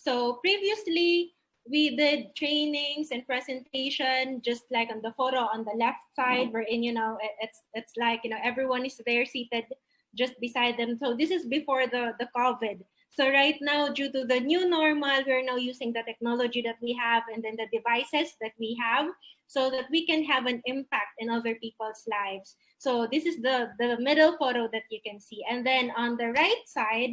So previously, we did trainings and presentation just like on the photo on the left side, wherein, it's like, everyone is there seated just beside them. So this is before the COVID. So right now, due to the new normal, we're now using the technology that we have and then the devices that we have so that we can have an impact in other people's lives. So this is the middle photo that you can see. And then on the right side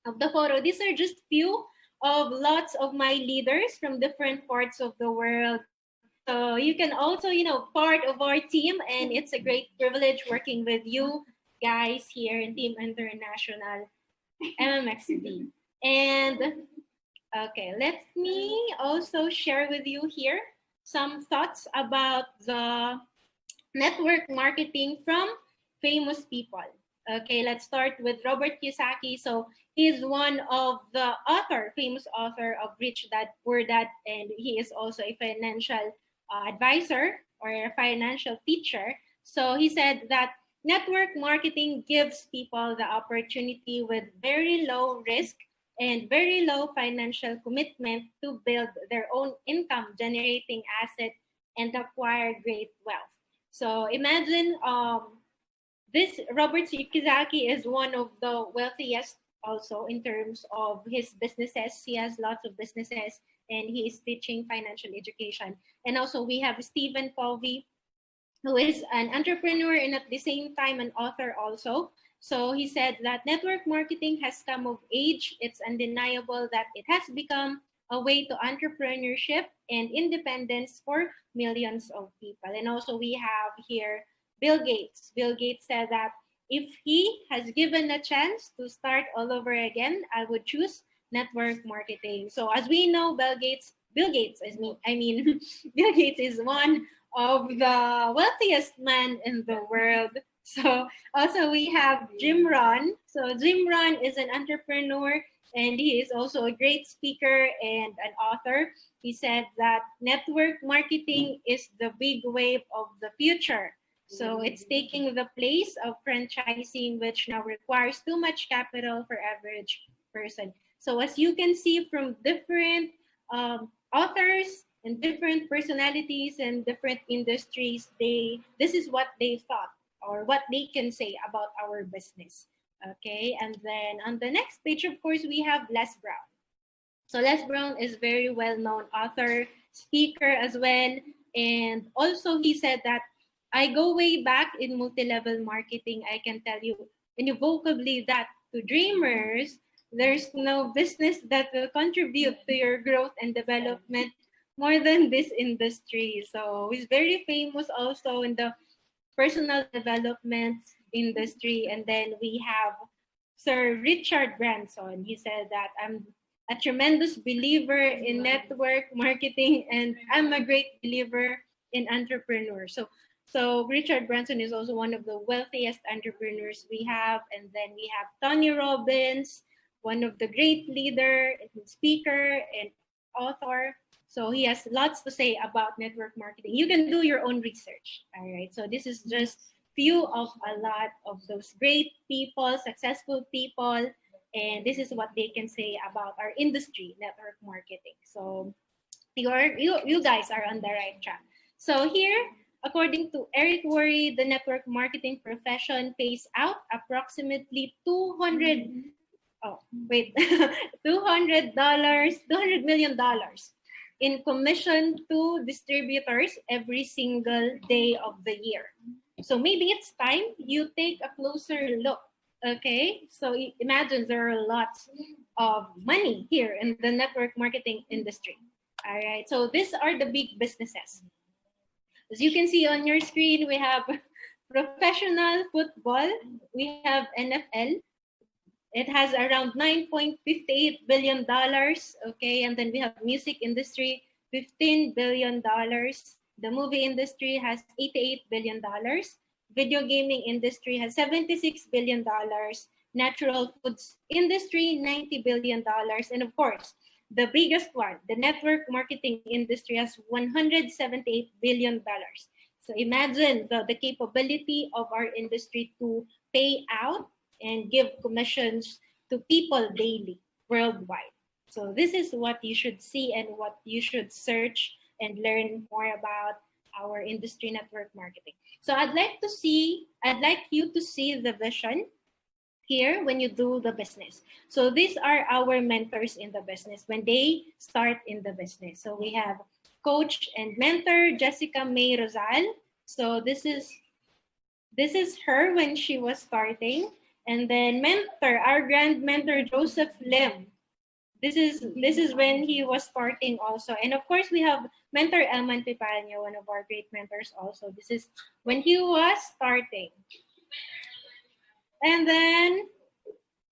of the photo, these are just few of lots of my leaders from different parts of the world. So you can also, part of our team, and it's a great privilege working with you guys here in Team International MMXD. And okay, let me also share with you here some thoughts about the network marketing from famous people. Okay, let's start with Robert Kiyosaki. So he's one of the famous author of Rich Dad Poor Dad, and he is also a financial advisor or a financial teacher. So he said that network marketing gives people the opportunity with very low risk and very low financial commitment to build their own income generating asset and acquire great wealth. So imagine this Robert Kiyosaki is one of the wealthiest also in terms of his businesses. He has lots of businesses and he is teaching financial education. And also we have Stephen Covey, who is an entrepreneur and at the same time an author also. So he said that network marketing has come of age. It's undeniable that it has become a way to entrepreneurship and independence for millions of people. And also we have here Bill Gates. Bill Gates said that if he has given a chance to start all over again, I would choose network marketing. So as we know, Bill Gates Bill Gates is one of the wealthiest man in the world. So also we have Jim Rohn. So Jim Rohn is an entrepreneur and he is also a great speaker and an author. He said that network marketing is the big wave of the future. So it's taking the place of franchising, which now requires too much capital for average person. So as you can see from different authors and different personalities and different industries, this is what they thought or what they can say about our business. Okay, and then on the next page, of course, we have Les Brown. So Les Brown is very well-known author, speaker as well. And also he said that I go way back in multi-level marketing. I can tell you unequivocally that to dreamers, there's no business that will contribute to your growth and development more than this industry. So he's very famous also in the personal development industry. And then we have Sir Richard Branson. He said that I'm a tremendous believer in network marketing and I'm a great believer in entrepreneurs. So Richard Branson is also one of the wealthiest entrepreneurs we have. And then we have Tony Robbins, one of the great leader, speaker, and author. So he has lots to say about network marketing. You can do your own research. All right. So this is just few of a lot of those great people, successful people. And this is what they can say about our industry, network marketing. So you guys are on the right track. So here, according to Eric Worre, the network marketing profession pays out approximately $200 million in commission to distributors every single day of the year. So maybe it's time you take a closer look. Okay, so imagine there are lots of money here in the network marketing industry. All right, so these are the big businesses. As you can see on your screen, we have professional football, we have NFL. It has around $9.58 billion, okay? And then we have music industry, $15 billion. The movie industry has $88 billion. Video gaming industry has $76 billion. Natural foods industry, $90 billion. And of course, the biggest one, the network marketing industry has $178 billion. So imagine the capability of our industry to pay out and give commissions to people daily, worldwide. So this is what you should see and what you should search and learn more about our industry network marketing. So I'd like you to see the vision here when you do the business. So these are our mentors in the business when they start in the business. So we have coach and mentor Jessica May Rosal. So this is her when she was starting. And then mentor, our grand mentor Joseph Lim. This is when he was starting also. And of course we have mentor Elman Pipanya, one of our great mentors also. This is when he was starting. And then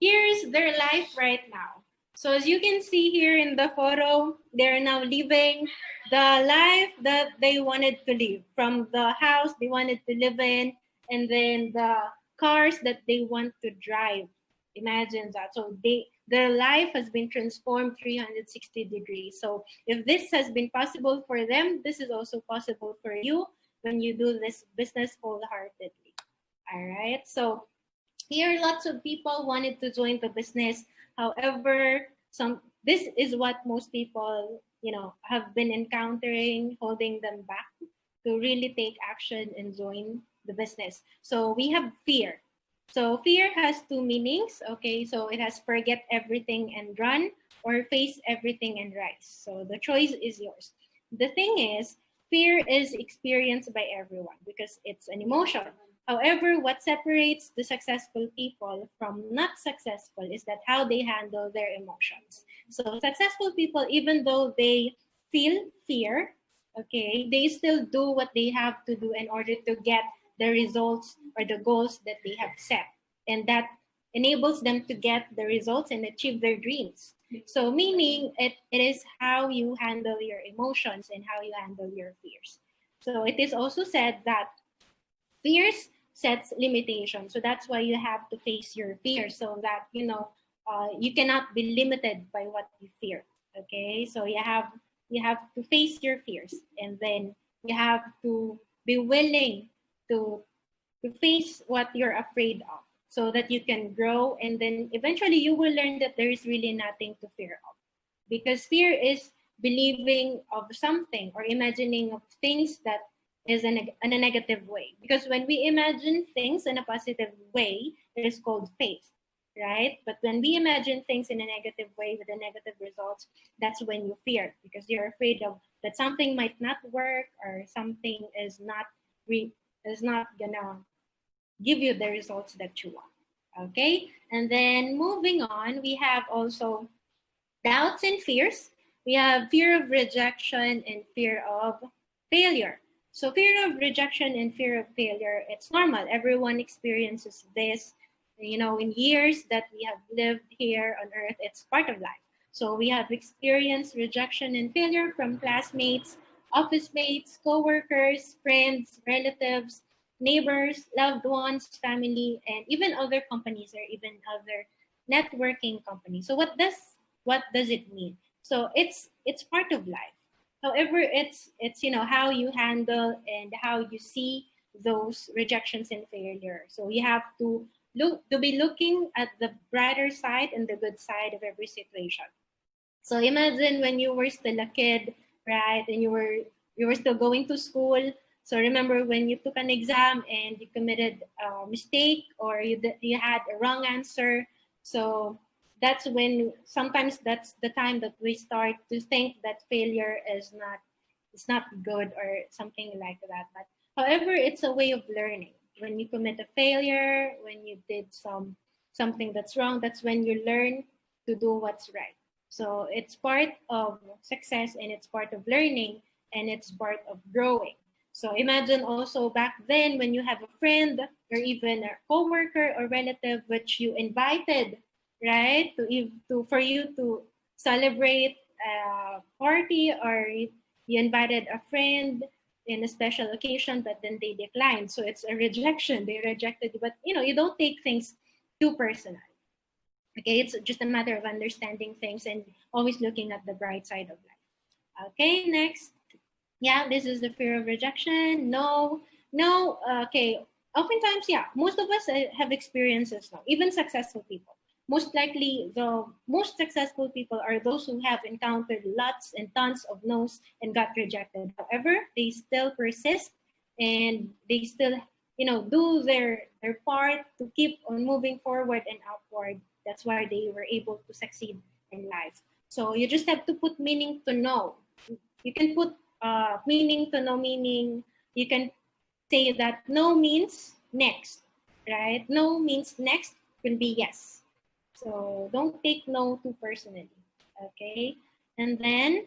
here's their life right now. So as you can see here in the photo, they're now living the life that they wanted to live, from the house they wanted to live in, and then the cars that they want to drive. Imagine that. So their life has been transformed 360 degrees. So if this has been possible for them, this is also possible for you when you do this business wholeheartedly. All right. So here, lots of people wanted to join the business. However, this is what most people, have been encountering, holding them back to really take action and join the business. So we have fear. So fear has two meanings. Okay, so it has forget everything and run, or face everything and rise. So the choice is yours. The thing is, fear is experienced by everyone because it's an emotion. However, what separates the successful people from not successful is that how they handle their emotions. So successful people, even though they feel fear, okay, they still do what they have to do in order to get the results or the goals that they have set. And that enables them to get the results and achieve their dreams. So meaning it is how you handle your emotions and how you handle your fears. So it is also said that fears sets limitations. So that's why you have to face your fears, so that you cannot be limited by what you fear. Okay, so you have to face your fears, and then you have to be willing to face what you're afraid of, so that you can grow, and then eventually you will learn that there is really nothing to fear of, because fear is believing of something or imagining of things that is in a negative way. Because when we imagine things in a positive way, it is called faith, right? But when we imagine things in a negative way with the negative results, that's when you fear, because you're afraid of that something might not work, or something is not gonna give you the results that you want. Okay, and then moving on, we have also doubts and fears. We have fear of rejection and fear of failure. So fear of rejection and fear of failure, it's normal. Everyone experiences this, in years that we have lived here on earth. It's part of life. So we have experienced rejection and failure from classmates, office mates, co-workers, friends, relatives, neighbors, loved ones, family, and even other companies, or even other networking companies. So what does it mean? So it's part of life. However, it's how you handle and how you see those rejections and failure. So you have to be looking at the brighter side and the good side of every situation. So imagine when you were still a kid, right, and you were still going to school. So remember when you took an exam and you committed a mistake, or you had a wrong answer. So that's when sometimes that's the time that we start to think that failure is not good or something like that. But however, it's a way of learning. When you commit a failure, when you did something that's wrong, that's when you learn to do what's right. So it's part of success, and it's part of learning, and it's part of growing. So imagine also back then when you have a friend or even a coworker or relative which you invited, right, for you to celebrate a party, or you invited a friend in a special occasion, but then they declined. So it's a rejection. They rejected you, but you don't take things too personal. Okay, it's just a matter of understanding things and always looking at the bright side of life. Okay, next. Yeah, this is the fear of rejection. No. Okay. Oftentimes, yeah, most of us have experiences now, even successful people. most likely the most successful people are those who have encountered lots and tons of no's and got rejected. However, they still persist and they still, do their part to keep on moving forward and upward. That's why they were able to succeed in life. So you just have to put meaning to no. You can put meaning to no meaning. You can say that no means next, right? No means next will be yes. So don't take no too personally, okay? And then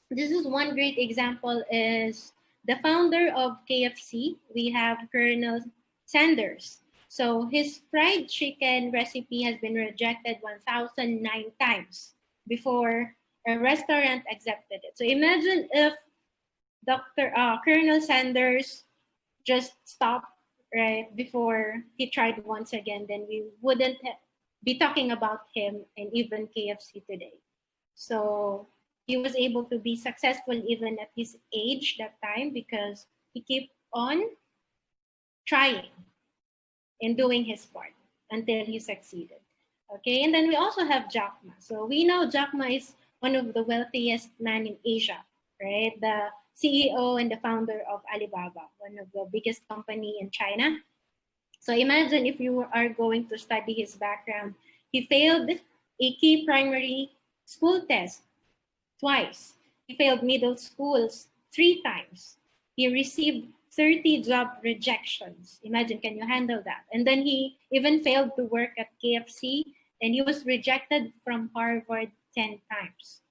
this is one great example is the founder of KFC. We have Colonel Sanders. So his fried chicken recipe has been rejected 1,009 times before a restaurant accepted it. So imagine if Colonel Sanders just stopped right before he tried once again, then we wouldn't be talking about him and even KFC today. So he was able to be successful even at his age that time because he kept on trying and doing his part until he succeeded. Okay, and then we also have Jack Ma. So we know Jack Ma is one of the wealthiest man in Asia, right? The CEO and the founder of Alibaba, one of the biggest company in China. So imagine if you are going to study his background. He failed a key primary school test twice. He failed middle schools 3 times. He received 30 job rejections. Imagine, can you handle that? And then he even failed to work at KFC and he was rejected from Harvard 10 times.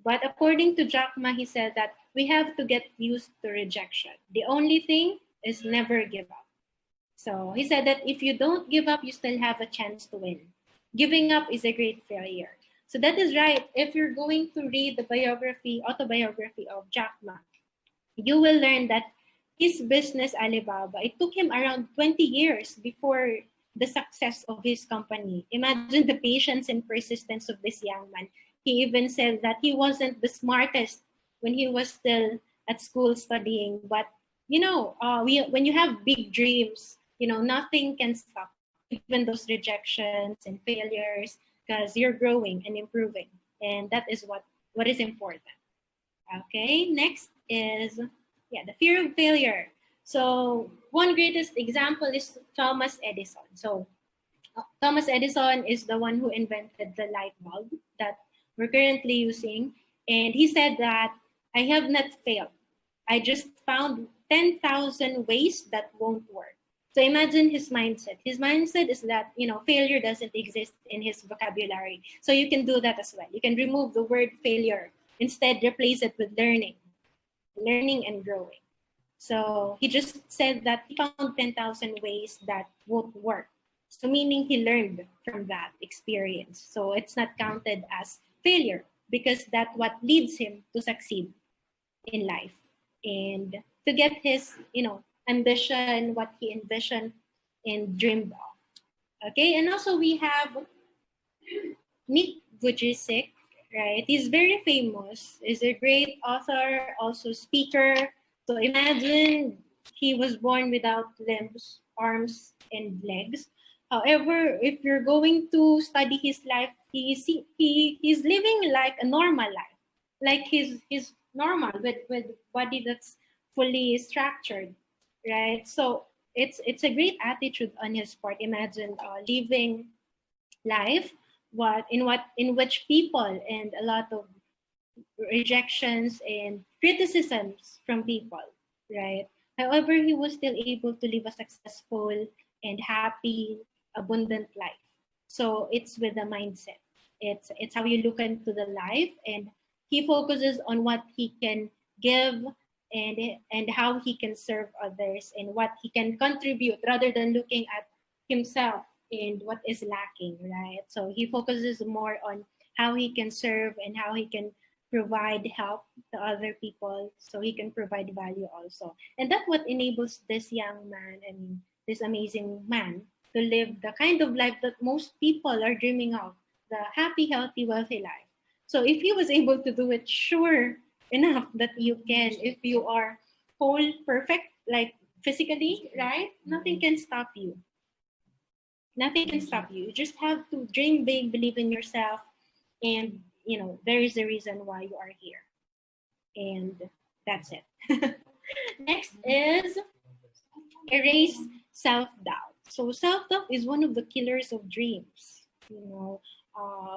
But according to Jack Ma, he said that we have to get used to rejection. The only thing is never give up. So he said that if you don't give up, you still have a chance to win. Giving up is a great failure. So that is right. If you're going to read the autobiography of Jack Ma, you will learn that his business Alibaba, it took him around 20 years before the success of his company. Imagine the patience and persistence of this young man. He even said that he wasn't the smartest when he was still at school studying. But, when you have big dreams, nothing can stop, even those rejections and failures, because you're growing and improving. And that is what is important. Okay, next is the fear of failure. So one greatest example is Thomas Edison. So Thomas Edison is the one who invented the light bulb that we're currently using. And he said that I have not failed. I just found 10,000 ways that won't work. So imagine his mindset. His mindset is that, failure doesn't exist in his vocabulary. So you can do that as well. You can remove the word failure. Instead, replace it with learning and growing. So he just said that he found 10,000 ways that won't work. So meaning he learned from that experience. So it's not counted as failure because that's what leads him to succeed in life and to get his, ambition, what he envisioned and dreamed of. Okay, and also we have Nick Vujicic, right? He's very famous. He's a great author, also speaker. So imagine he was born without limbs, arms, and legs. However, if you're going to study his life, he's living like a normal life, like he's normal with body that's fully structured, right? So it's a great attitude on his part. Imagine living life in which people and a lot of rejections and criticisms from people, right? However, he was still able to live a successful and happy, abundant life. So it's with the mindset. It's how you look into the life, and he focuses on what he can give and how he can serve others and what he can contribute rather than looking at himself and what is lacking, right? So he focuses more on how he can serve and how he can provide help to other people so he can provide value also. And that's what enables this young man, this amazing man, to live the kind of life that most people are dreaming of, the happy, healthy, wealthy life. So if he was able to do it, sure enough that you can, if you are whole, perfect, like physically, right? Nothing can stop you. Nothing can stop you. You just have to dream big, believe in yourself, and there is a reason why you are here. And that's it. Next is erase self-doubt. So self-doubt is one of the killers of dreams.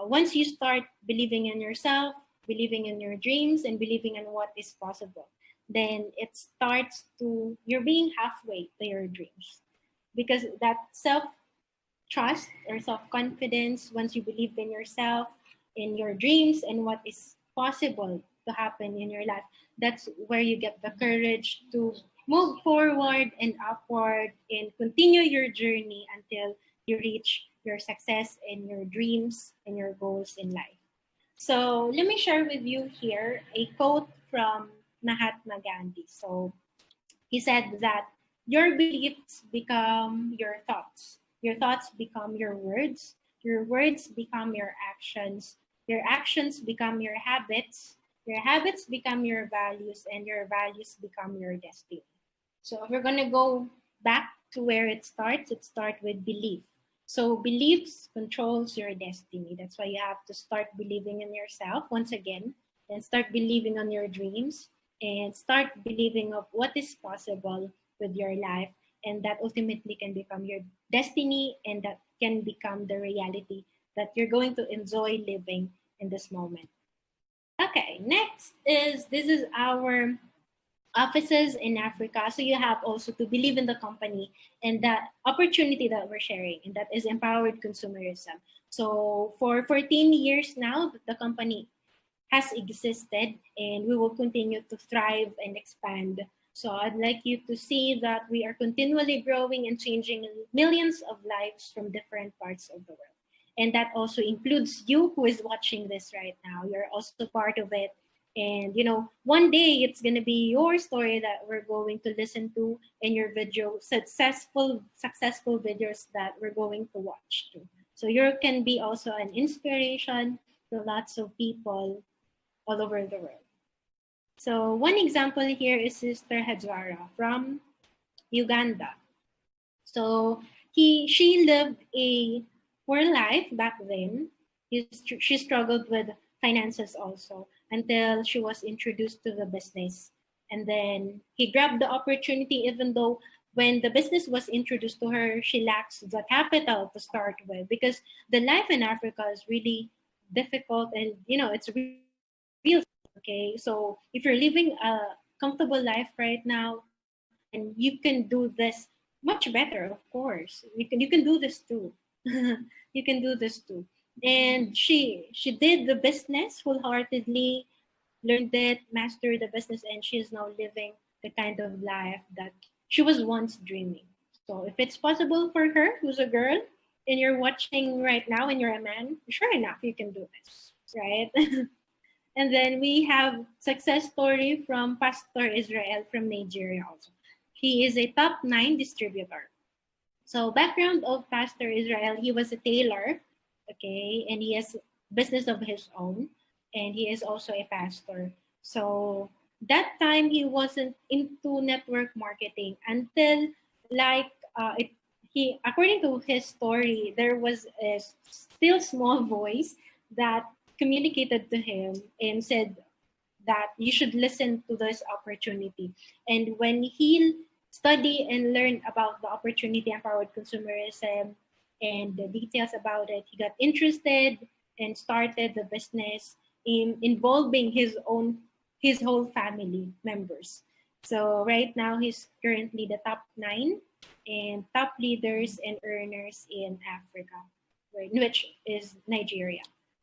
Once you start believing in yourself, believing in your dreams, and believing in what is possible, then it starts to you're being halfway to your dreams, because that self-trust or self-confidence, once you believe in yourself, in your dreams, and what is possible to happen in your life, that's where you get the courage to move forward and upward and continue your journey until you reach your success and your dreams and your goals in life. So let me share with you here a quote from Mahatma Gandhi. So he said that your beliefs become your thoughts become your words become your actions become your habits become your values, and your values become your destiny. So if we're going to go back to where it starts with belief. So beliefs controls your destiny. That's why you have to start believing in yourself once again, and start believing on your dreams, and start believing of what is possible with your life, and that ultimately can become your destiny, and that can become the reality that you're going to enjoy living in this moment. Okay, next is this is our offices in Africa. So you have also to believe in the company and that opportunity that we're sharing, and that is empowered consumerism. So for 14 years now, the company has existed, and we will continue to thrive and expand. So I'd like you to see that we are continually growing and changing millions of lives from different parts of the world. And that also includes you who is watching this right now. You're also part of it. And one day it's going to be your story that we're going to listen to in your video, successful videos that we're going to watch too. So you can be also an inspiration to lots of people all over the world. So one example here is Sister Hajwara from Uganda. So she lived a poor life back then. She struggled with finances also until she was introduced to the business. And then he grabbed the opportunity, even though when the business was introduced to her, she lacks the capital to start with, because the life in Africa is really difficult, and it's real. Okay, so if you're living a comfortable life right now, then you can do this much better. Of course, you can do this too. You can do this too. And she did the business wholeheartedly, learned it, mastered the business, and she is now living the kind of life that she was once dreaming. So if it's possible for her, who's a girl, and you're watching right now and you're a man, sure enough, you can do this, right? And then we have success story from Pastor Israel from Nigeria also. He is a top 9 distributor. So background of Pastor Israel, he was a tailor, okay, and he has business of his own, and he is also a pastor. So that time he wasn't into network marketing until like he according to his story, there was a still small voice that communicated to him and said that you should listen to this opportunity. And when he studied and learned about the opportunity empowered consumerism and the details about it, he got interested and started the business involving his whole family members. So right now he's currently the top 9 and top leaders and earners in Africa, right, which is Nigeria.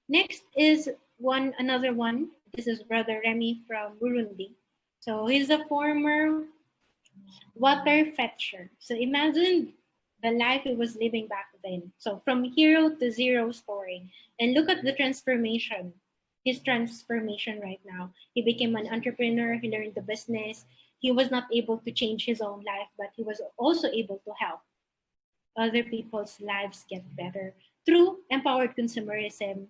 Next is another one. This is Brother Remy from Burundi. So he's a former water fetcher. So imagine the life he was living back then. So from hero to zero story. And look at the transformation, his transformation right now. He became an entrepreneur, he learned the business. He was not able to change his own life, but he was also able to help other people's lives get better through empowered consumerism,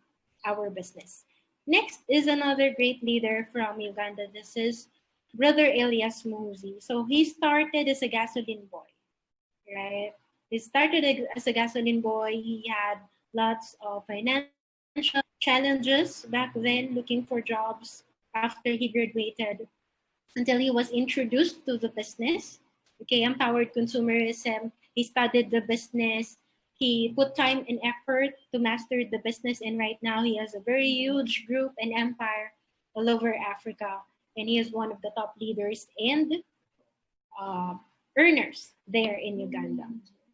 our business. Next is another great leader from Uganda. This is Brother Elias Muzi. So he started as a gasoline boy, right? He started as a gasoline boy. He had lots of financial challenges back then, looking for jobs after he graduated, until he was introduced to the business. Okay, empowered consumerism. He studied the business. He put time and effort to master the business, and right now he has a very huge group and empire all over Africa, and he is one of the top leaders and uh, earners there in Uganda.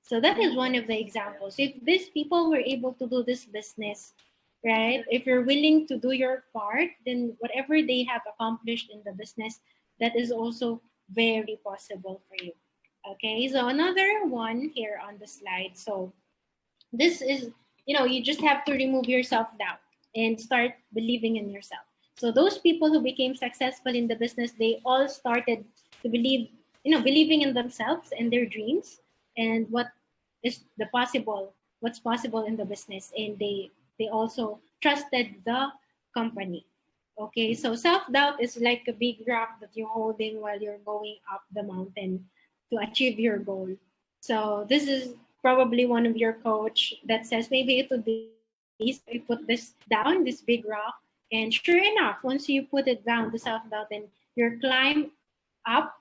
So that is one of the examples. If these people were able to do this business, right? If you're willing to do your part, then whatever they have accomplished in the business, that is also very possible for you. Okay, so another one here on the slide. So this is, you just have to remove your self-doubt and start believing in yourself. So those people who became successful in the business, they all started to believing in themselves and their dreams and what's possible in the business. And they also trusted the company. Okay, so self-doubt is like a big rock that you're holding while you're going up the mountain to achieve your goal. So this is probably one of your coach that says maybe it would be easy to put this down, this big rock. And sure enough, once you put it down, the self-doubt, then your climb up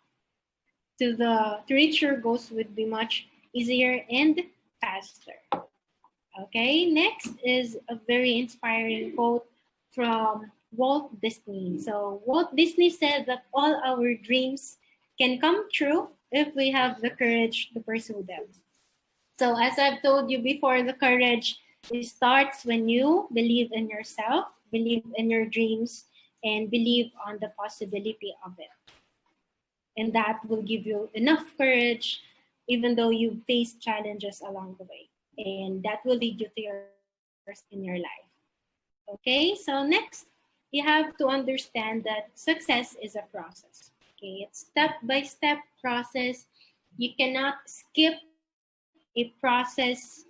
to reach your goals would be much easier and faster. Okay, next is a very inspiring quote from Walt Disney. So Walt Disney said that all our dreams can come true if we have the courage to pursue them. So as I've told you before, the courage starts when you believe in yourself, believe in your dreams, and believe on the possibility of it. And that will give you enough courage, even though you face challenges along the way. And that will lead you to your in your life. Okay, so next, you have to understand that success is a process. Okay, it's step-by-step process. You cannot skip a process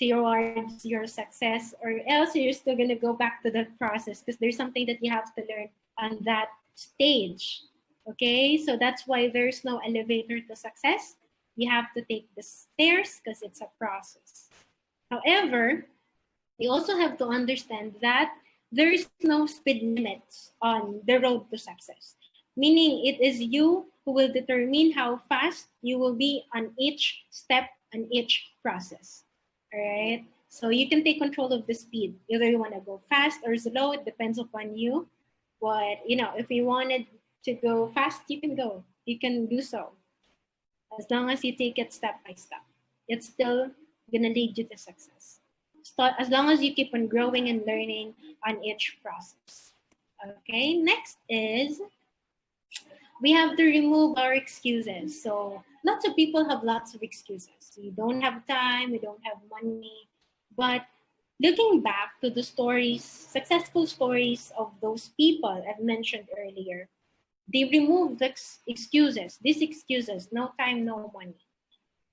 towards your success, or else you're still going to go back to that process because there's something that you have to learn on that stage. Okay, so that's why there's no elevator to success. You have to take the stairs because it's a process. However, you also have to understand that there is no speed limits on the road to success, meaning it is you who will determine how fast you will be on each step and each process. All right, so you can take control of the speed. Either you want to go fast or slow, it depends upon you. But if you wanted to go fast, you can go, you can do so, as long as you take it step by step. It's still gonna lead you to success, as long as you keep on growing and learning on each process. Okay, next is we have to remove our excuses. So lots of people have lots of excuses. We don't have time, we don't have money. But looking back to the stories, successful stories of those people I've mentioned earlier, they remove the excuses, these excuses, no time, no money.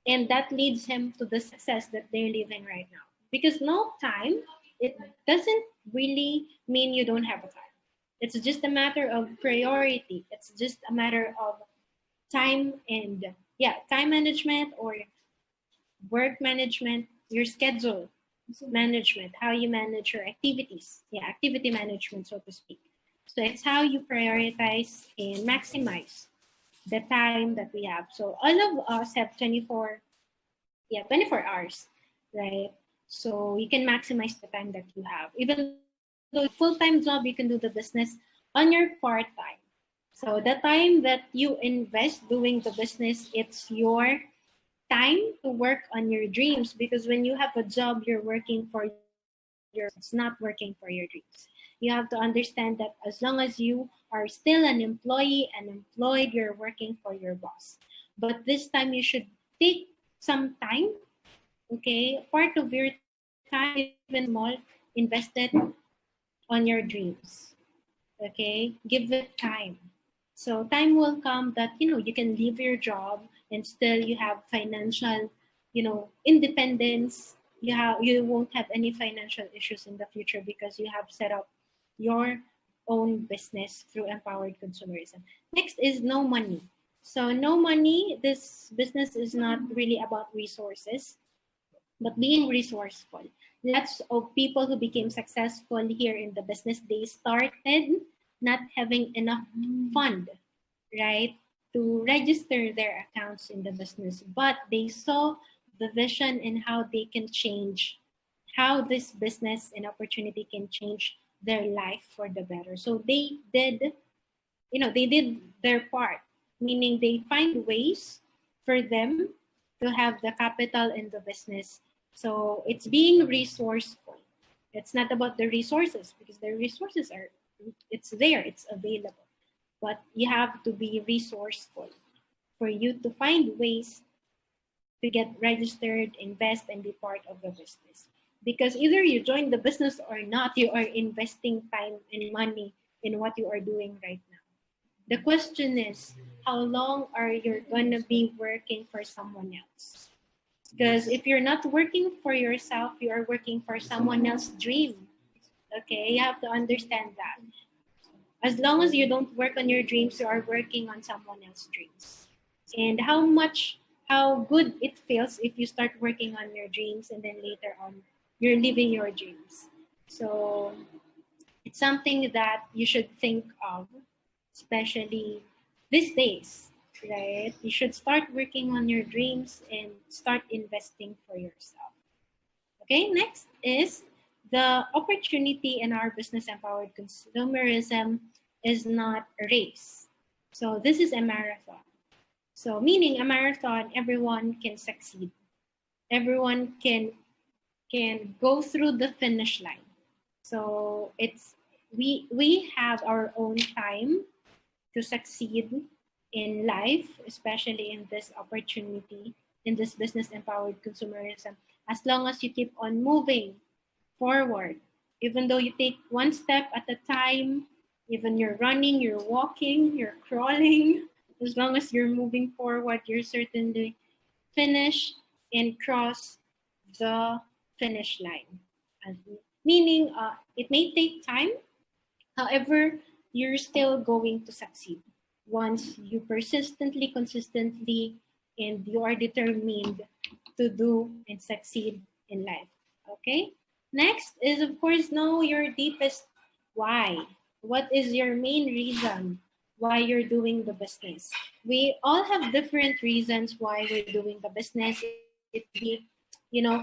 And that leads him to the success that they're living right now. Because no time, it doesn't really mean you don't have a time. It's just a matter of priority. It's just a matter of time and time management or work management, your schedule management, how you manage your activities. Activity management, so to speak. So it's how you prioritize and maximize the time that we have. So all of us have 24 hours, right? So you can maximize the time that you have. Even though full-time job, you can do the business on your part-time. So the time that you invest doing the business, it's your time to work on your dreams, because when you have a job, you're working for it's not working for your dreams. You have to understand that as long as you are still an employee and employed, you're working for your boss. But this time you should take some time, okay, part of your time, even small, invested on your dreams. Okay, give it time. So time will come that you can leave your job and still you have financial, independence. You won't have any financial issues in the future because you have set up your own business through empowered consumerism. Next is no money. So no money, this business is not really about resources, but being resourceful. Lots of people who became successful here in the business, they started not having enough fund, right, to register their accounts in the business, but they saw the vision and how they can change, how this business and opportunity can change their life for the better. So they did their part, meaning they find ways for them to have the capital in the business. So it's being resourceful. It's not about the resources, because the resources are, it's there, it's available. But you have to be resourceful for you to find ways to get registered, invest, and be part of the business. Because either you join the business or not, you are investing time and money in what you are doing right now. The question is, how long are you going to be working for someone else? Because if you're not working for yourself, you are working for someone else's dream. Okay, you have to understand that. As long as you don't work on your dreams, you are working on someone else's dreams. And how good it feels if you start working on your dreams and then later on you're living your dreams. So it's something that you should think of, especially these days, right? You should start working on your dreams and start investing for yourself. Okay, next is the opportunity in our business empowered consumerism is not a race. So this is a marathon. So meaning a marathon, everyone can succeed. Everyone can go through the finish line. So it's we have our own time to succeed in life, especially in this opportunity, in this business empowered consumerism, as long as you keep on moving forward. Even though you take one step at a time, even you're running, you're walking, you're crawling, as long as you're moving forward, you're certainly finish and cross the finish line. Meaning, it may take time, however, you're still going to succeed once you persistently, consistently, and you are determined to do and succeed in life. Okay? Next is, of course, know your deepest why. What is your main reason why you're doing the business? We all have different reasons why we're doing the business. It be,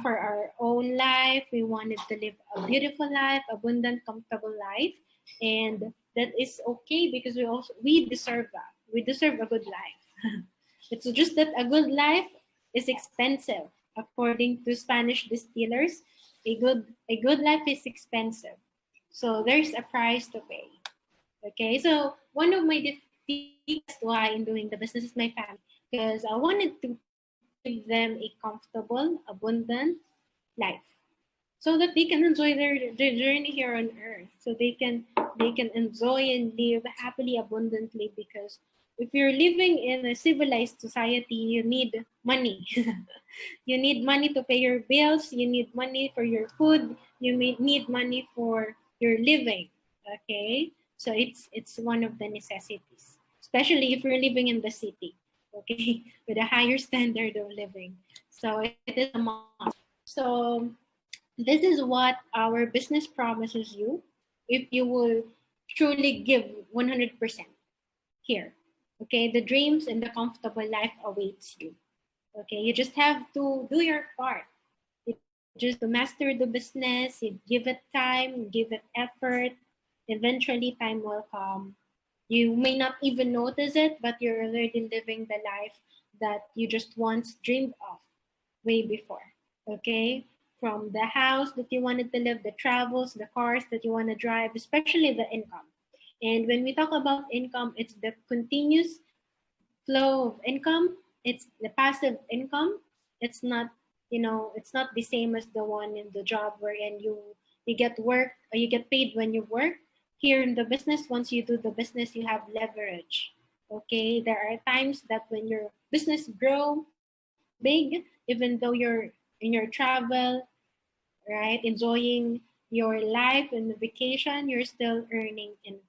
for our own life. We wanted to live a beautiful life, abundant, comfortable life, and that is okay because we deserve that. We deserve a good life. It's just that a good life is expensive. According to Spanish distillers, a good life is expensive. So there's a price to pay. Okay, so one of my deepest why in doing the business is my family, because I wanted to give them a comfortable, abundant life, so that they can enjoy their journey here on earth, so they can enjoy and live happily, abundantly. Because if you're living in a civilized society, you need money. You need money to pay your bills, you need money for your food, you may need money for your living. Okay, so it's one of the necessities, especially if you're living in the city, okay, with a higher standard of living. So it is a must. So this is what our business promises you if you will truly give 100% here. Okay, the dreams and the comfortable life awaits you. Okay, you just have to do your part. You just to master the business, you give it time, give it effort. Eventually, time will come. You may not even notice it, but you're already living the life that you just once dreamed of way before. Okay, from the house that you wanted to live, the travels, the cars that you want to drive, especially the income. And when we talk about income, it's the continuous flow of income. It's the passive income. It's not, it's not the same as the one in the job wherein you get work or you get paid when you work. Here in the business, once you do the business, you have leverage. Okay, there are times that when your business grow big, even though you're in your travel, right, enjoying your life and the vacation, you're still earning income.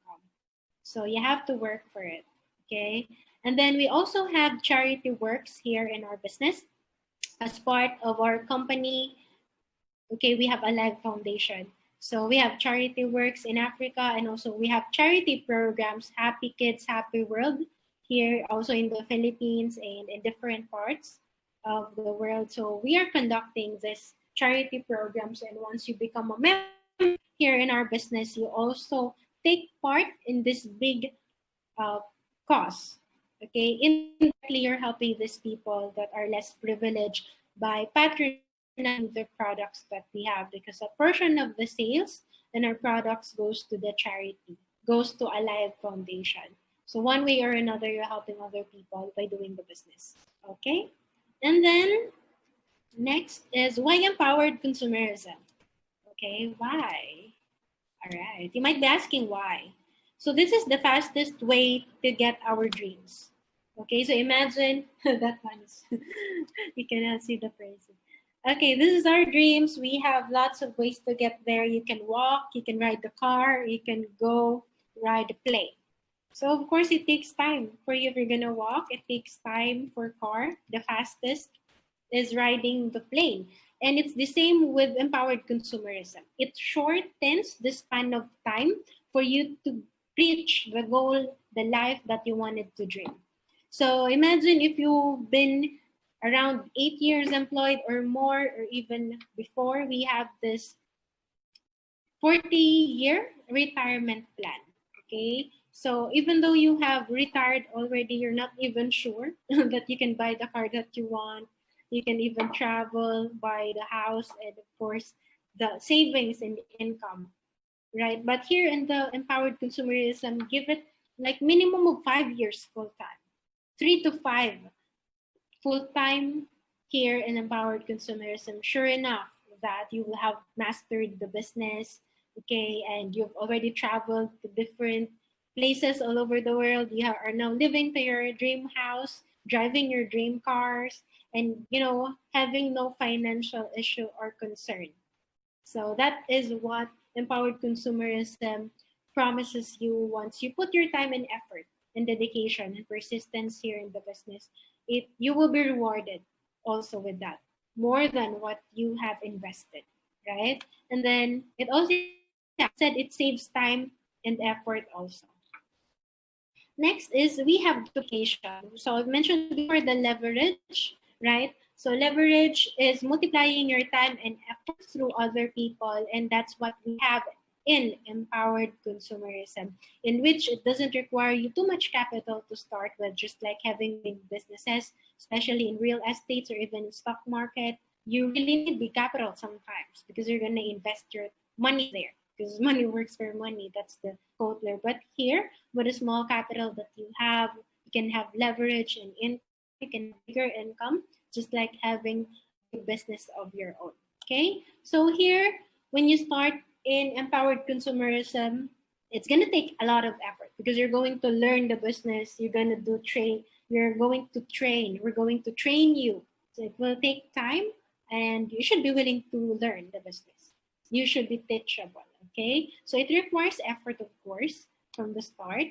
So you have to work for it. Okay. And then we also have charity works here in our business. As part of our company, okay, we have Alive Foundation. So we have charity works in Africa, and also we have charity programs, Happy Kids, Happy World, here also in the Philippines and in different parts of the world. So we are conducting this charity programs, and once you become a member here in our business, you also take part in this big uh, cause. Okay, indirectly you're helping these people that are less privileged by patronizing the products that we have, because a portion of the sales and our products goes to the charity, goes to Alive Foundation. So one way or another, you're helping other people by doing the business. Okay, and then next is why empowered consumerism. Okay, why? All right, you might be asking why. So this is the fastest way to get our dreams. Okay, so imagine that one is you cannot see the person. Okay, this is our dreams. We have lots of ways to get there. You can walk, you can ride the car, you can go ride a plane. So of course it takes time for you if you're gonna walk. It takes time for car. The fastest is riding the plane. And it's the same with empowered consumerism. It shortens the span of time for you to reach the goal, the life that you wanted to dream. So imagine if you've been around 8 years employed or more, or even before, we have this 40-year retirement plan. Okay. So even though you have retired already, you're not even sure that you can buy the car that you want. You can even travel, buy the house, and of course, the savings and the income, right? But here in the empowered consumerism, give it like minimum of 5 years full time, 3 to 5 full time here in empowered consumerism. Sure enough, that you will have mastered the business, okay, and you've already traveled to different places all over the world. You are now living to your dream house, driving your dream cars, and having no financial issue or concern. So that is what empowered consumerism promises you. Once you put your time and effort and dedication and persistence here in the business, you will be rewarded also with that, more than what you have invested, right? And then it also said it saves time and effort also. Next is we have duplication. So I've mentioned before the leverage, right? So leverage is multiplying your time and effort through other people, and that's what we have in empowered consumerism, in which it doesn't require you too much capital to start with, just like having big businesses, especially in real estates or even in stock market. You really need big capital sometimes because you're gonna invest your money there, because money works for money. That's the quote there. But here, with a small capital that you have, you can have leverage and income. You can have bigger income, just like having a business of your own. Okay, so here, when you start in empowered consumerism, it's gonna take a lot of effort because you're going to learn the business. You're gonna do train. You're going to train. We're going to train you. So it will take time, and you should be willing to learn the business. You should be teachable. Okay, so it requires effort, of course, from the start,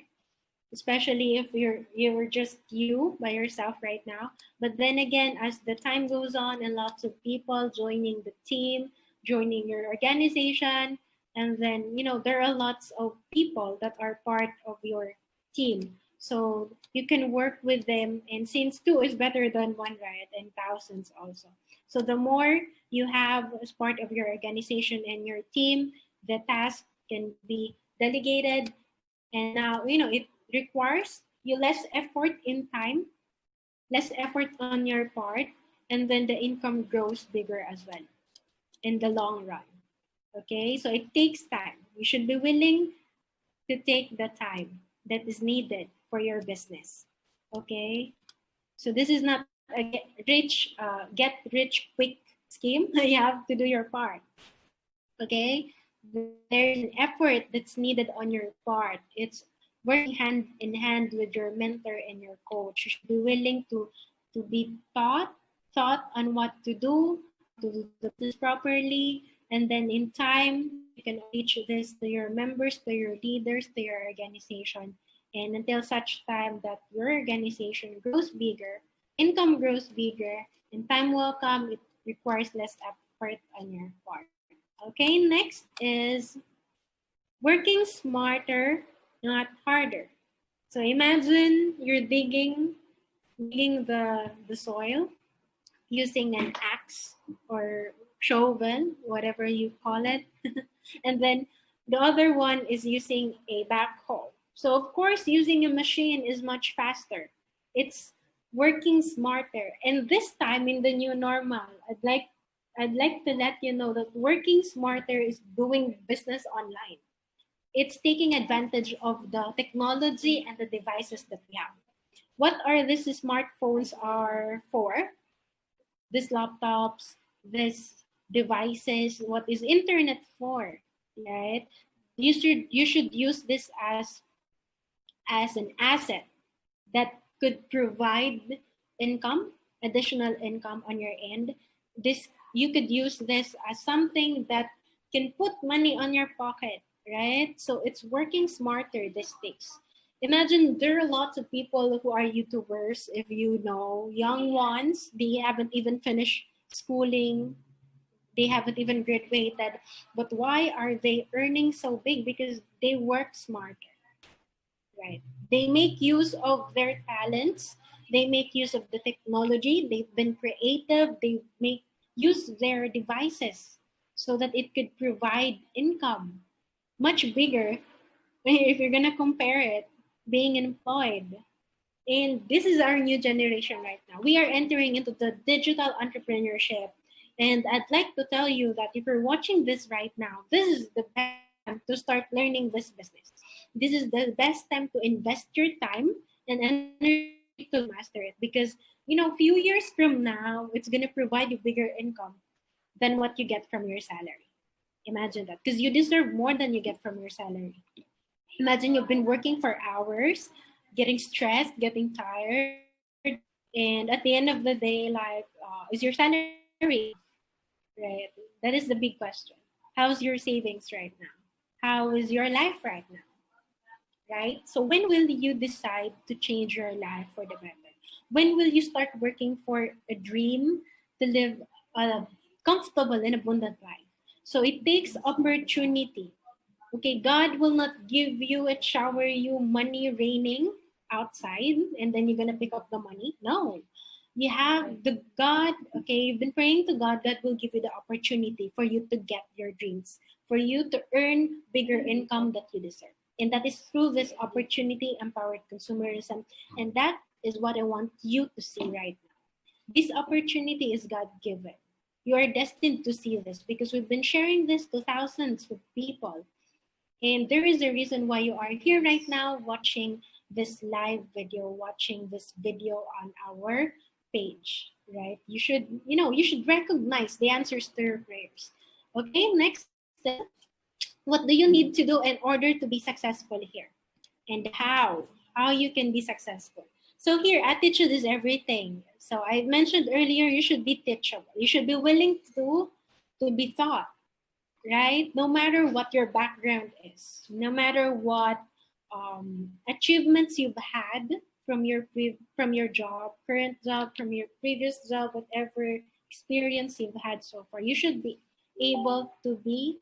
especially if you're just you by yourself right now. But then again, as the time goes on and lots of people joining the team, joining your organization, and then there are lots of people that are part of your team, so you can work with them, and since two is better than one, right, and thousands also. So the more you have as part of your organization and your team, the task can be delegated, and now it requires you less effort in time, less effort on your part, and then the income grows bigger as well in the long run. Okay, so it takes time. You should be willing to take the time that is needed for your business. Okay, so this is not a get rich quick scheme. You have to do your part. Okay, there's an effort that's needed on your part. It's working hand in hand with your mentor and your coach. You should be willing to be taught on what to do, to do this properly, and then in time you can teach this to your members, to your leaders, to your organization, And until such time that your organization grows bigger, income grows bigger, and time will come, it requires less effort on your part. Okay, next is working smarter, not harder. So imagine you're digging the soil using an axe or shovel, whatever you call it. And then the other one is using a backhoe. So of course, using a machine is much faster. It's working smarter. And this time in the new normal, I'd like to let you know that working smarter is doing business online. It's taking advantage of the technology and the devices that we have. What are these smartphones are for? These laptops, these devices, what is internet for, right? You should use this as an asset that could provide income, additional income on your end. This you could use this as something that can put money on your pocket, right? So it's working smarter these days. Imagine there are lots of people who are YouTubers, if you know, young ones, they haven't even finished schooling, they haven't even graduated, but why are they earning so big? Because they work smarter, right? They make use of their talents, they make use of the technology, they've been creative, they make use their devices so that it could provide income much bigger if you're gonna compare it being employed. And this is our new generation right now. We are entering into the digital entrepreneurship. And I'd like to tell you that if you're watching this right now, this is the best time to start learning this business. This is the best time to invest your time and energy to master it, because a few years from now, it's going to provide you bigger income than what you get from your salary. Imagine that, because you deserve more than you get from your salary. Imagine you've been working for hours, getting stressed, getting tired, and at the end of the day, like, is your salary enough? Right? That is the big question. How's your savings right now? How is your life right now? Right? So when will you decide to change your life for the better? When will you start working for a dream to live a comfortable and abundant life? So it takes opportunity. Okay, God will not give you and shower you money raining outside and then you're gonna pick up the money. No. You have the God, okay, you've been praying to God, God will give you the opportunity for you to get your dreams, for you to earn bigger income that you deserve. And that is through this opportunity empowered consumerism. And that is what I want you to see right now. This opportunity is God given. You are destined to see this because we've been sharing this to thousands of people. And there is a reason why you are here right now watching this live video, watching this video on our page, right? You should recognize the answers to your prayers. Okay, next step. What do you need to do in order to be successful here? And how you can be successful. So here, attitude is everything. So I mentioned earlier, you should be teachable. You should be willing to be taught, right? No matter what your background is, no matter what achievements you've had from your job, current job, from your previous job, whatever experience you've had so far, you should be able to be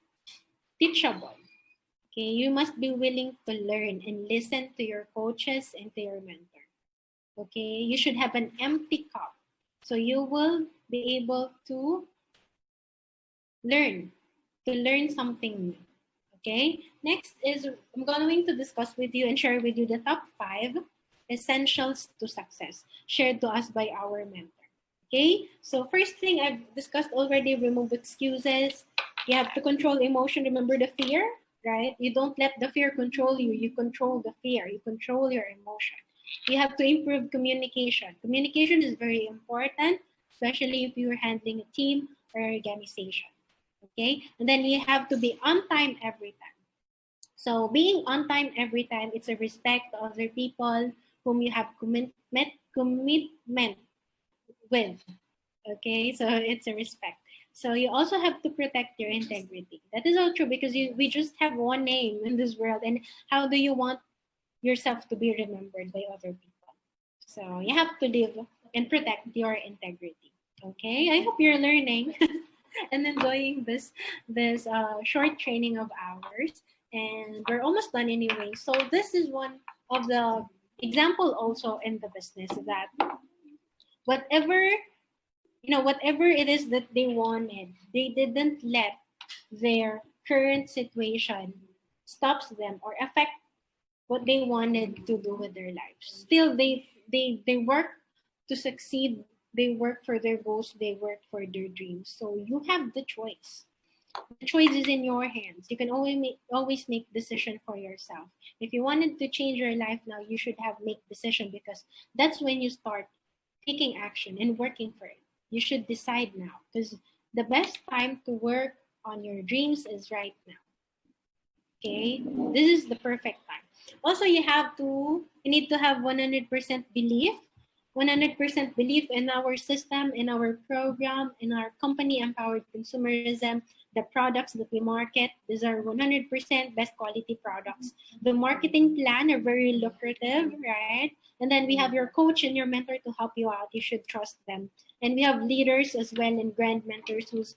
teachable. Okay, you must be willing to learn and listen to your coaches and to your mentor. Okay, you should have an empty cup, so you will be able to learn something new. Okay, next is I'm going to discuss with you and share with you the top 5 essentials to success shared to us by our mentor. Okay, so first thing I've discussed already, remove excuses. You have to control emotion. Remember the fear, right? You don't let the fear control you. You control the fear. You control your emotion. You have to improve communication. Communication is very important, especially if you're handling a team or organization. Okay, and then you have to be on time every time. So being on time every time, it's a respect to other people whom you have commitment with. Okay, so it's a respect. So you also have to protect your integrity. That is all true because we just have one name in this world. And how do you want yourself to be remembered by other people. So you have to live and protect your integrity. Okay, I hope you're learning and enjoying this short training of ours. And we're almost done anyway. So this is one of the example also in the business that whatever whatever it is that they wanted, they didn't let their current situation stops them or affect what they wanted to do with their lives. Still, they work to succeed. They work for their goals. They work for their dreams. So you have the choice. The choice is in your hands. You can always make decision for yourself. If you wanted to change your life now, you should have make decision, because that's when you start taking action and working for it. You should decide now, because the best time to work on your dreams is right now. Okay, this is the perfect time. Also, you need to have 100% belief, 100% belief in our system, in our program, in our company, Empowered Consumerism, the products that we market. These are 100% best quality products. The marketing plan are very lucrative, right? And then we have your coach and your mentor to help you out. You should trust them. And we have leaders as well and grand mentors who's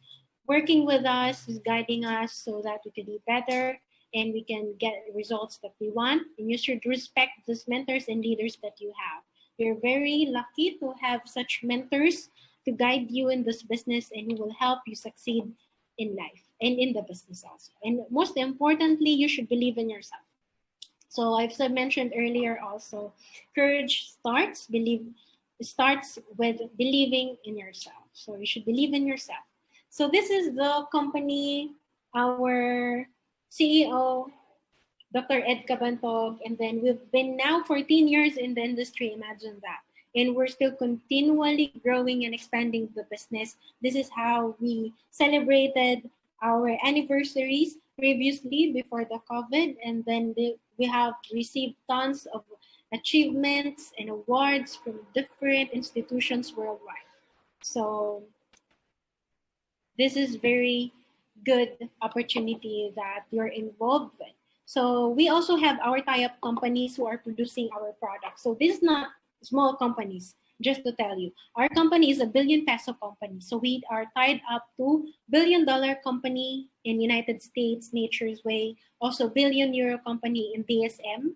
working with us, who's guiding us so that we can be better and we can get results that we want. And you should respect these mentors and leaders that you have. You're very lucky to have such mentors to guide you in this business and who will help you succeed in life and in the business also. And most importantly, you should believe in yourself. So I've mentioned earlier also, courage starts with believing in yourself. So you should believe in yourself. So this is the company, our CEO, Dr. Ed Cabantog, and then we've been now 14 years in the industry, imagine that. And we're still continually growing and expanding the business. This is how we celebrated our anniversaries previously before the COVID, and then we have received tons of achievements and awards from different institutions worldwide. So this is very good opportunity that you're involved with. So we also have our tie-up companies who are producing our products. So this is not small companies, just to tell you. Our company is a billion-peso company. So we are tied up to billion-dollar company in United States, Nature's Way, also billion-euro company in DSM,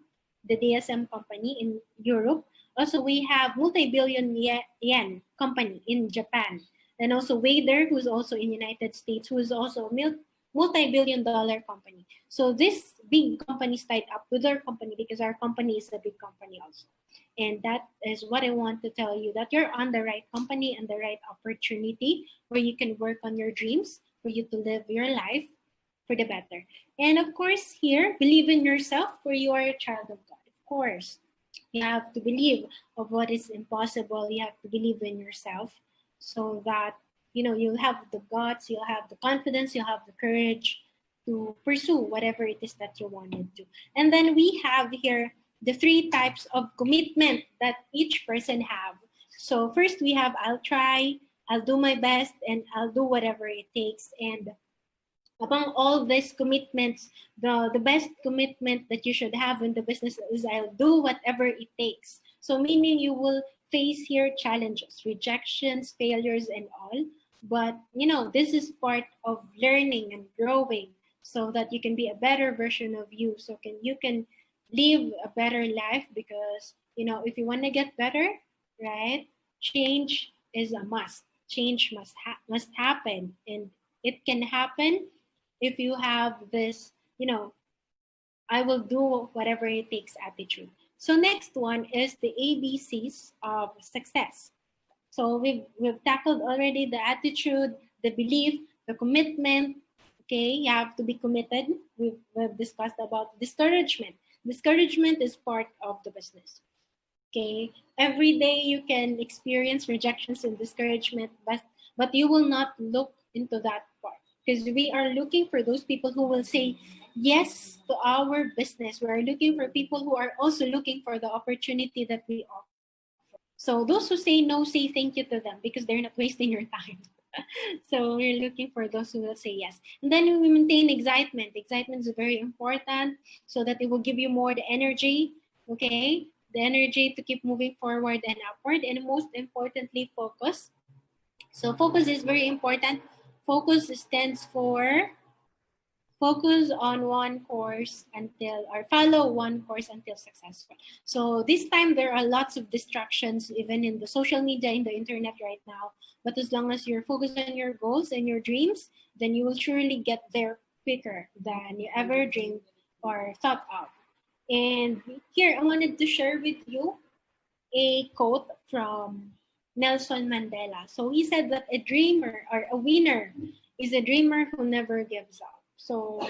the DSM company in Europe. Also, we have multi-billion yen company in Japan. And also Wader, who's also in United States, who is also a multi-billion-dollar company. So this big company is tied up with our company because our company is a big company also. And that is what I want to tell you, that you're on the right company and the right opportunity where you can work on your dreams, for you to live your life for the better. And of course, here, believe in yourself, for you are a child of God. Of course, you have to believe of what is impossible. You have to believe in yourself, so that you'll have the guts, you'll have the confidence, you'll have the courage to pursue whatever it is that you wanted to. And then we have here the 3 types of commitment that each person have. So first we have I'll try, I'll do my best, and I'll do whatever it takes. And among all these commitments, the best commitment that you should have in the business is I'll do whatever it takes. So meaning you will face here challenges, rejections, failures, and all. But this is part of learning and growing, so that you can be a better version of you. So you can live a better life, because if you want to get better, right? Change is a must. Change must happen, and it can happen if you have this, I will do whatever it takes attitude. So next one is the ABCs of success. So we've tackled already the attitude, the belief, the commitment. Okay, you have to be committed. We've discussed about discouragement. Discouragement is part of the business. Okay, every day you can experience rejections and discouragement, but you will not look into that part, because we are looking for those people who will say yes to our business. We are looking for people who are also looking for the opportunity that we offer. So those who say no, say thank you to them, because they're not wasting your time. So we're looking for those who will say yes. And then we maintain excitement. Excitement is very important, so that it will give you more the energy Okay, the energy to keep moving forward and upward, and most importantly, focus. So focus is very important. Focus stands for focus on one course until, or follow one course until successful. So this time there are lots of distractions even in the social media, in the internet right now, but as long as you're focused on your goals and your dreams, then you will surely get there quicker than you ever dreamed or thought of. And here I wanted to share with you a quote from Nelson Mandela. So he said that a dreamer or a winner is a dreamer who never gives up. So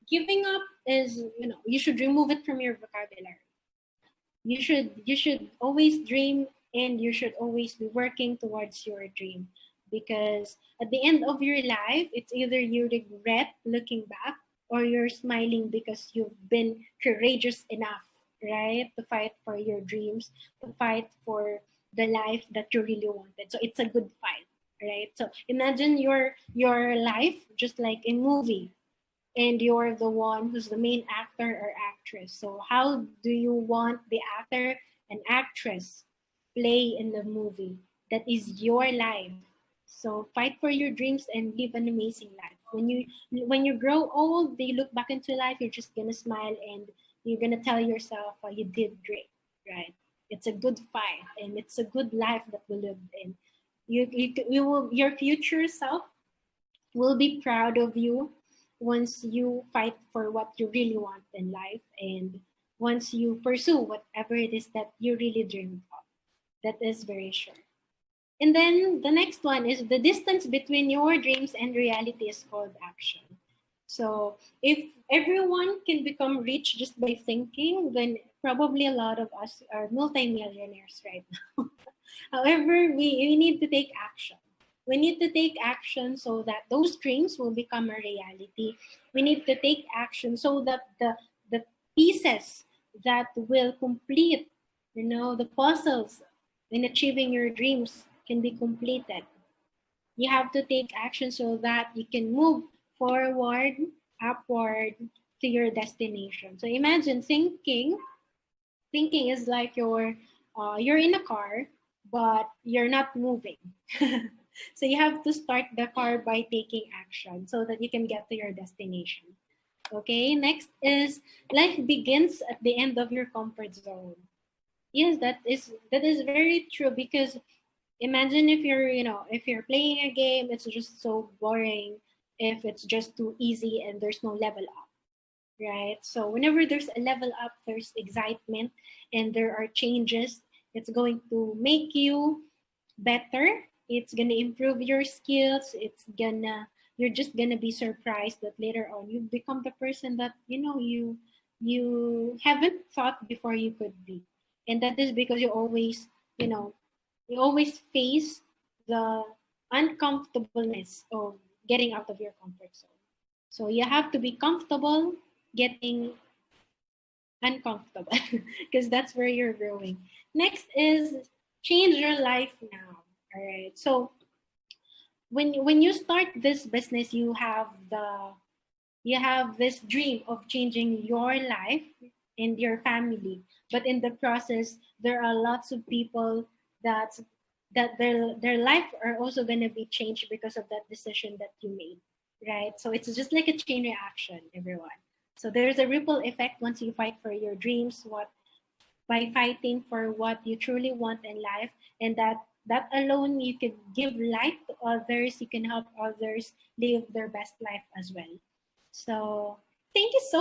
giving up is, you should remove it from your vocabulary. You should always dream, and you should always be working towards your dream, because at the end of your life, it's either you regret looking back, or you're smiling because you've been courageous enough, right, to fight for your dreams, to fight for the life that you really wanted. So it's a good fight, right? So imagine your life just like a movie, and you're the one who's the main actor or actress. So how do you want the actor and actress play in the movie? That is your life. So fight for your dreams and live an amazing life. When you grow old, you look back into life, you're just gonna smile, and you're gonna tell yourself, you did great, right? It's a good fight, and it's a good life that we lived in. Your future self will be proud of you once you fight for what you really want in life, and once you pursue whatever it is that you really dream of. That is very sure. And then the next one is the distance between your dreams and reality is called action. So if everyone can become rich just by thinking, then probably a lot of us are multimillionaires right now. However, we need to take action. We need to take action so that those dreams will become a reality. We need to take action so that the pieces that will complete, the puzzles in achieving your dreams can be completed. You have to take action so that you can move forward, upward to your destination. So imagine thinking is like you're in a car, but you're not moving. So you have to start the car by taking action so that you can get to your destination. Okay, next is life begins at the end of your comfort zone. Yes, that is very true, because imagine if you're playing a game, it's just so boring if it's just too easy and there's no level up, right? So whenever there's a level up, there's excitement and there are changes. It's going to make you better. It's gonna improve your skills. You're just gonna be surprised that later on you've become the person that you haven't thought before you could be. And that is because you know, you always face the uncomfortableness of getting out of your comfort zone. So you have to be comfortable getting uncomfortable because that's where you're growing. Next is change your life now. All right. So when you start this business, you have this dream of changing your life and your family, but in the process there are lots of people that their life are also going to be changed because of that decision that you made, right? So it's just like a chain reaction, everyone. So there's a ripple effect once you fight for your dreams, what by fighting for what you truly want in life, and that alone you can give light to others, you can help others live their best life as well. So thank you so